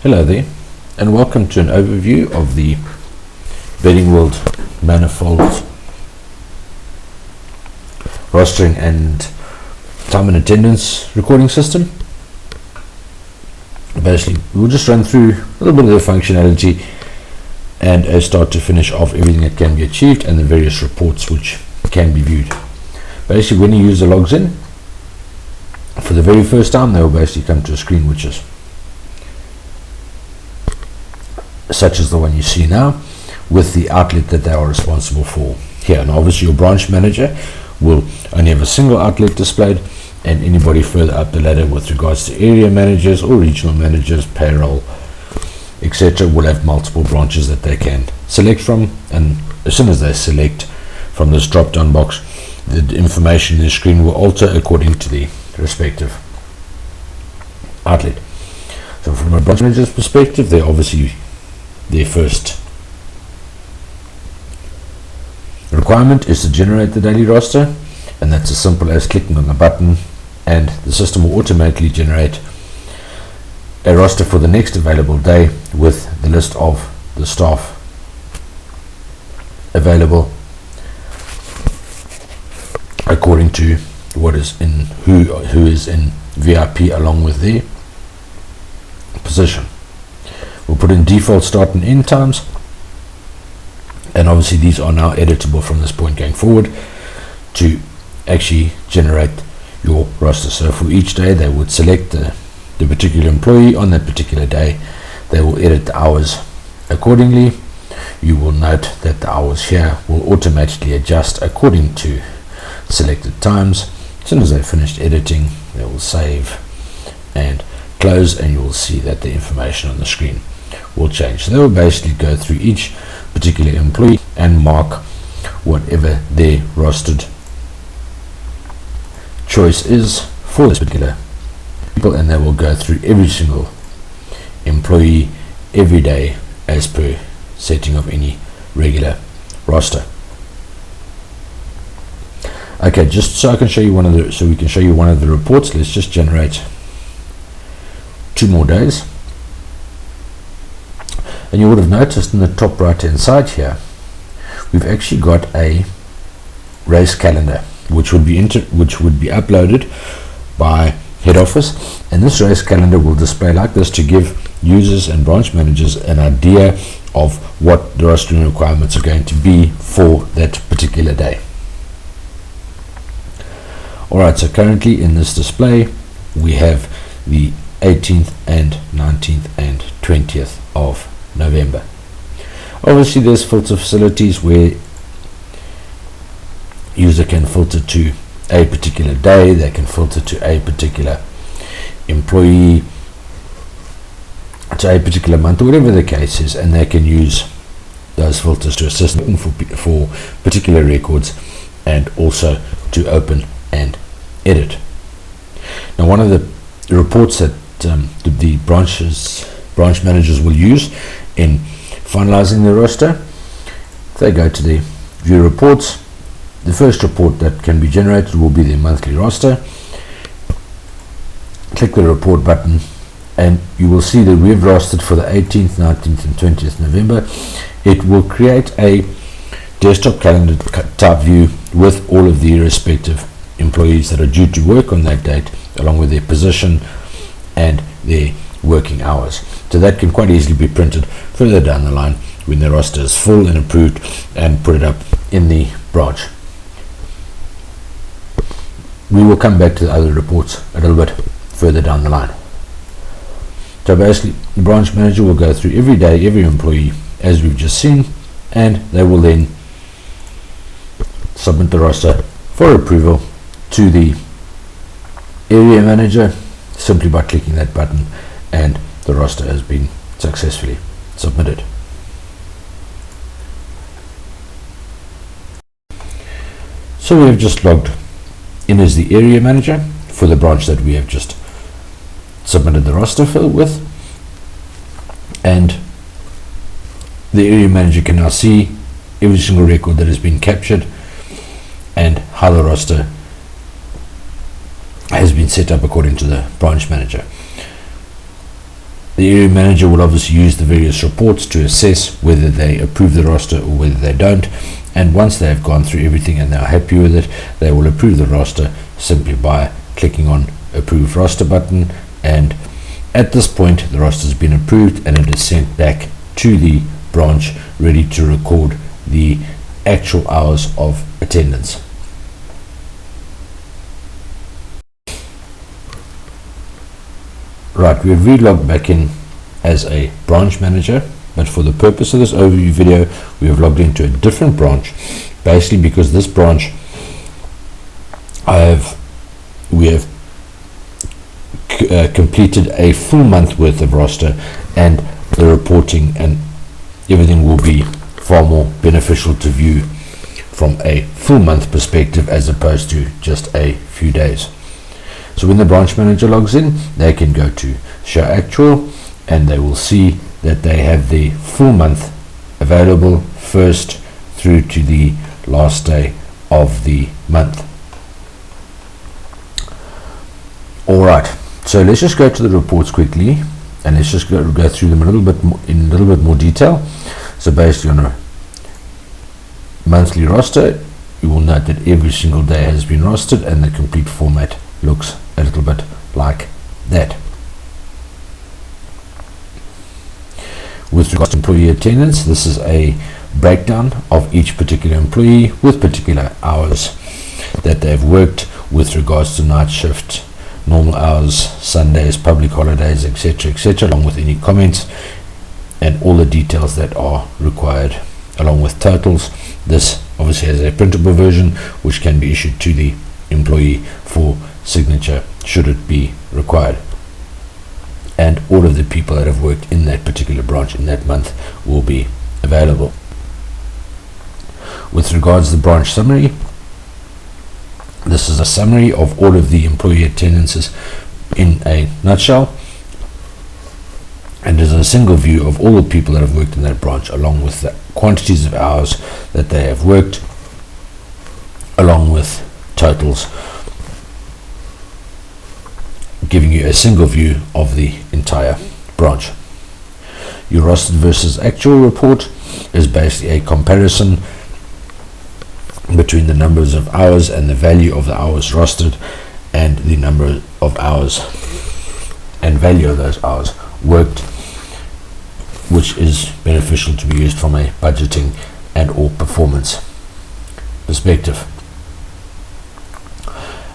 Hello there, and welcome to an overview of the Betting World Manifold rostering and time and attendance recording system. Basically, we'll just run through a little bit of the functionality and a start to finish of everything that can be achieved and the various reports which can be viewed. Basically, when a user logs in for the very first time, they will basically come to a screen which is such as the one you see now, with the outlet that they are responsible for here. And obviously your branch manager will only have a single outlet displayed, and anybody further up the ladder with regards to area managers or regional managers, payroll, etc. will have multiple branches that they can select from, and as soon as they select from this drop down box, the information in the screen will alter according to the respective outlet. So from a branch manager's perspective, they're obviously their first requirement is to generate the daily roster, and that's as simple as clicking on the button and the system will automatically generate a roster for the next available day with the list of the staff available according to what is in who is in VIP along with their position. We'll put in default start and end times, and obviously these are now editable from this point going forward to actually generate your roster. So for each day they would select the particular employee on that particular day. They will edit the hours accordingly. You will note that the hours here will automatically adjust according to selected times. As soon as they've finished editing, they will save and close, and you will see that the information on the screen will change. So they will basically go through each particular employee and mark whatever their rostered choice is for this particular people, and they will go through every single employee every day as per setting of any regular roster. Okay, just so I can show you we can show you one of the reports. Let's just generate 2 more days. And you would have noticed in the top right hand side here, we've actually got a race calendar which would be uploaded by head office, and this race calendar will display like this to give users and branch managers an idea of what the rostering requirements are going to be for that particular day. Alright, so currently in this display we have the 18th and 19th and 20th of November. Obviously there's filter facilities where user can filter to a particular day, they can filter to a particular employee, to a particular month, or whatever the case is, and they can use those filters to assist them for particular records and also to open and edit. Now one of the reports that the branch managers will use in finalizing the roster, if they go to the view reports, the first report that can be generated will be their monthly roster. Click the report button and you will see that we've rostered for the 18th, 19th and 20th November. It will create a desktop calendar type view with all of the respective employees that are due to work on that date, along with their position and their working hours. So that can quite easily be printed further down the line when the roster is full and approved, and put it up in the branch. We will come back to the other reports a little bit further down the line. So basically the branch manager will go through every day, every employee as we've just seen, and they will then submit the roster for approval to the area manager simply by clicking that button, and the roster has been successfully submitted. So we have just logged in as the area manager for the branch that we have just submitted the roster with, and the area manager can now see every single record that has been captured and how the roster has been set up according to the branch manager. The area manager will obviously use the various reports to assess whether they approve the roster or whether they don't, and once they have gone through everything and they are happy with it, they will approve the roster simply by clicking on Approve Roster button, and at this point the roster has been approved and it is sent back to the branch ready to record the actual hours of attendance. Right, we've relogged back in as a branch manager, but for the purpose of this overview video we have logged into a different branch, basically because this branch we have completed a full month worth of roster, and the reporting and everything will be far more beneficial to view from a full month perspective as opposed to just a few days. So when the branch manager logs in, they can go to Show Actual and they will see that they have the full month available first through to the last day of the month. Alright, so let's just go to the reports quickly and let's just go through them in a little bit more detail. So basically on a monthly roster, you will note that every single day has been rostered and the complete format looks a little bit like that. With regards to employee attendance, this is a breakdown of each particular employee with particular hours that they've worked with regards to night shift, normal hours, Sundays, public holidays, etc., along with any comments and all the details that are required, along with totals. This obviously has a printable version which can be issued to the employee for signature should it be required, and all of the people that have worked in that particular branch in that month will be available. With regards to the branch summary, this is a summary of all of the employee attendances in a nutshell, and there's a single view of all the people that have worked in that branch along with the quantities of hours that they have worked, along with totals, giving you a single view of the entire branch. Your rostered versus actual report is basically a comparison between the numbers of hours and the value of the hours rostered and the number of hours and value of those hours worked, which is beneficial to be used from a budgeting and or performance perspective.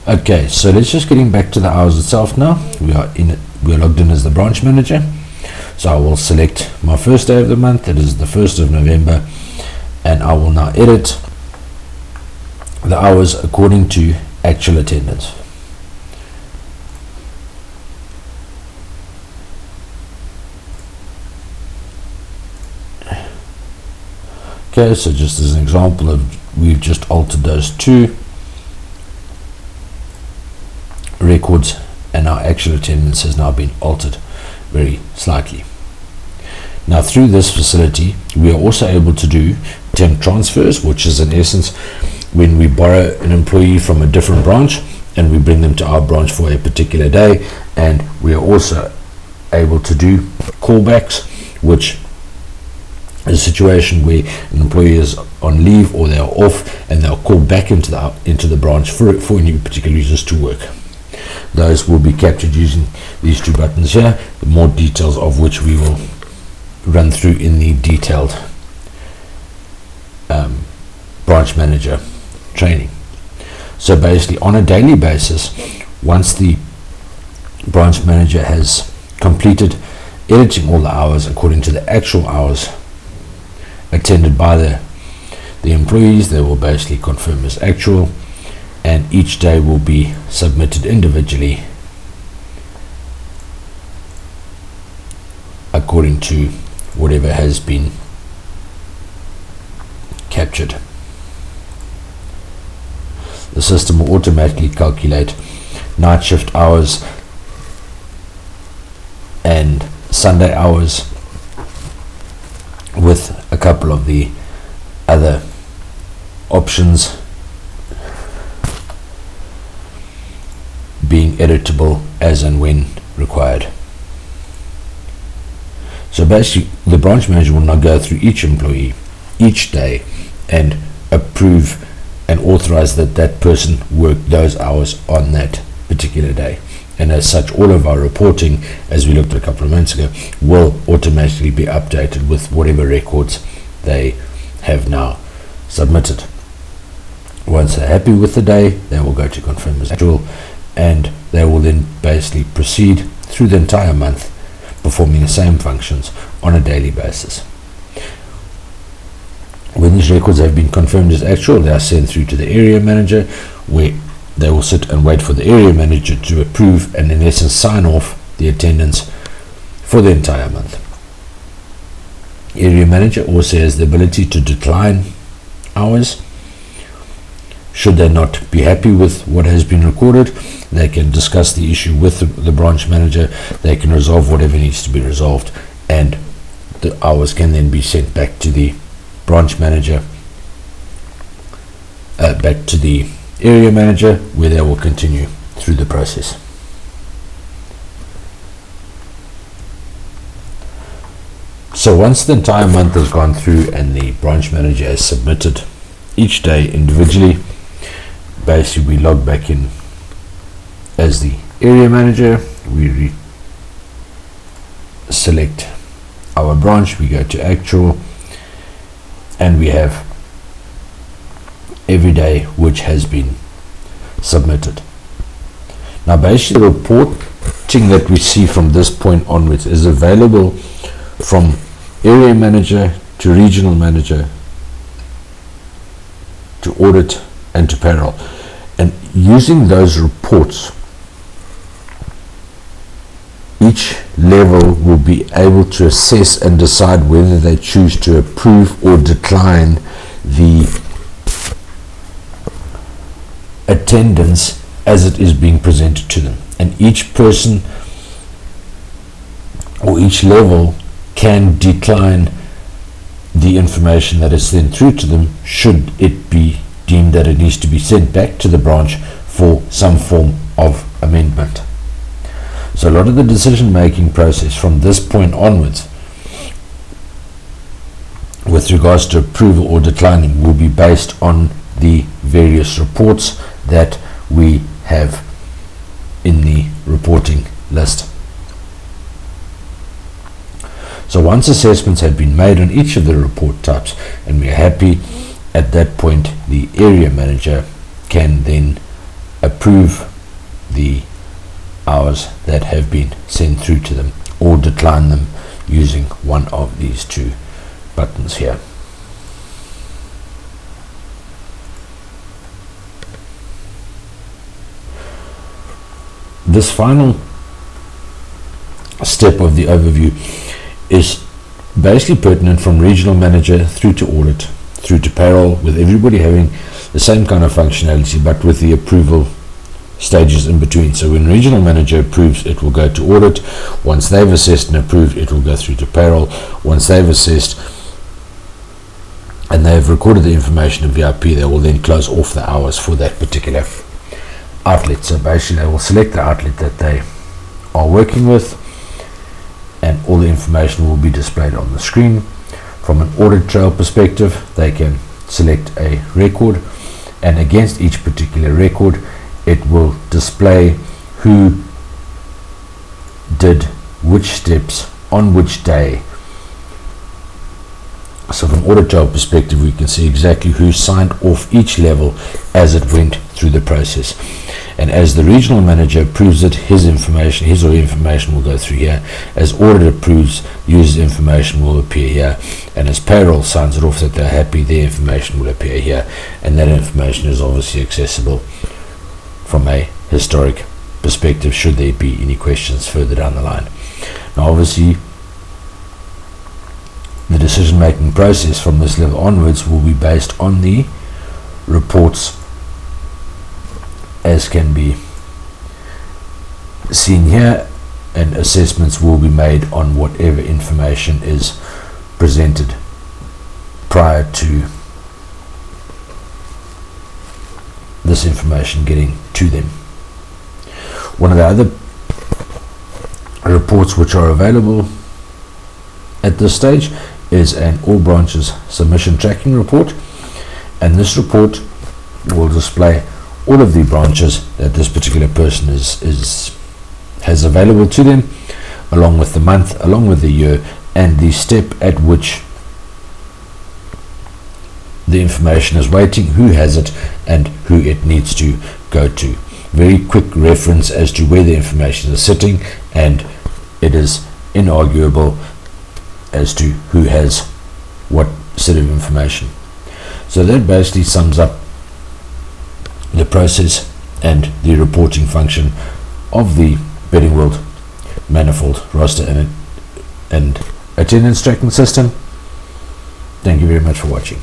Okay, so let's just getting back to the hours itself now. We are logged in as the branch manager. So I will select my first day of the month, that is the 1st of November, and I will now edit the hours according to actual attendance. Okay, so just as an example of, we've just altered those two records and our actual attendance has now been altered very slightly. Now through this facility we are also able to do temp transfers, which is in essence when we borrow an employee from a different branch and we bring them to our branch for a particular day, and we are also able to do callbacks, which is a situation where an employee is on leave or they are off and they'll call back into the branch for any particular reasons to work. Those will be captured using these two buttons here, the more details of which we will run through in the detailed branch manager training. So basically on a daily basis, once the branch manager has completed editing all the hours according to the actual hours attended by the employees, they will basically confirm as actual, and each day will be submitted individually according to whatever has been captured. The system will automatically calculate night shift hours and Sunday hours with a couple of the other options being editable as and when required. So basically, the branch manager will now go through each employee each day and approve and authorize that that person worked those hours on that particular day. And as such, all of our reporting, as we looked at a couple of minutes ago, will automatically be updated with whatever records they have now submitted. Once they're happy with the day, they will go to confirm as actual, and they will then basically proceed through the entire month performing the same functions on a daily basis. When these records have been confirmed as actual, they are sent through to the area manager, where they will sit and wait for the area manager to approve and in essence sign off the attendance for the entire month. Area manager also has the ability to decline hours. Should they not be happy with what has been recorded, they can discuss the issue with the branch manager. They can resolve whatever needs to be resolved, and the hours can then be sent back to the branch manager, back to the area manager, where they will continue through the process. So once the entire month has gone through and the branch manager has submitted each day individually, basically we log back in as the area manager. We select our branch, we go to actual, and we have every day which has been submitted. Now basically the reporting that we see from this point onwards is available from area manager to regional manager to audit and to payroll. And using those reports, each level will be able to assess and decide whether they choose to approve or decline the attendance as it is being presented to them. And each person or each level can decline the information that is sent through to them should it be deemed that it needs to be sent back to the branch for some form of amendment. So a lot of the decision making process from this point onwards with regards to approval or declining will be based on the various reports that we have in the reporting list. So once assessments have been made on each of the report types and we are happy, at that point the area manager can then approve the hours that have been sent through to them or decline them using one of these two buttons here. This final step of the overview is basically pertinent from regional manager through to audit, through to payroll, with everybody having the same kind of functionality but with the approval stages in between. So when regional manager approves, it will go to audit. Once they've assessed and approved, it will go through to payroll. Once they've assessed and they've recorded the information in VIP, they will then close off the hours for that particular outlet. So basically they will select the outlet that they are working with and all the information will be displayed on the screen. From an audit trail perspective, they can select a record, and against each particular record it will display who did which steps on which day. So from audit trail perspective, we can see exactly who signed off each level as it went through the process. And as the regional manager approves it, his or her information will go through here. As audit approves, user's information will appear here. And as payroll signs it off that they're happy, their information will appear here. And that information is obviously accessible from a historic perspective should there be any questions further down the line. Now obviously the decision making process from this level onwards will be based on the reports as can be seen here, and assessments will be made on whatever information is presented prior to this information getting to them. One of the other reports which are available at this stage is an all branches submission tracking report, and this report will display all of the branches that this particular person has available to them, along with the month, along with the year, and the step at which the information is waiting, who has it, and who it needs to go to. Very quick reference as to where the information is sitting, and it is inarguable as to who has what set of information. So that basically sums up the process and the reporting function of the Betting World Manifold roster and attendance tracking system. Thank you very much for watching.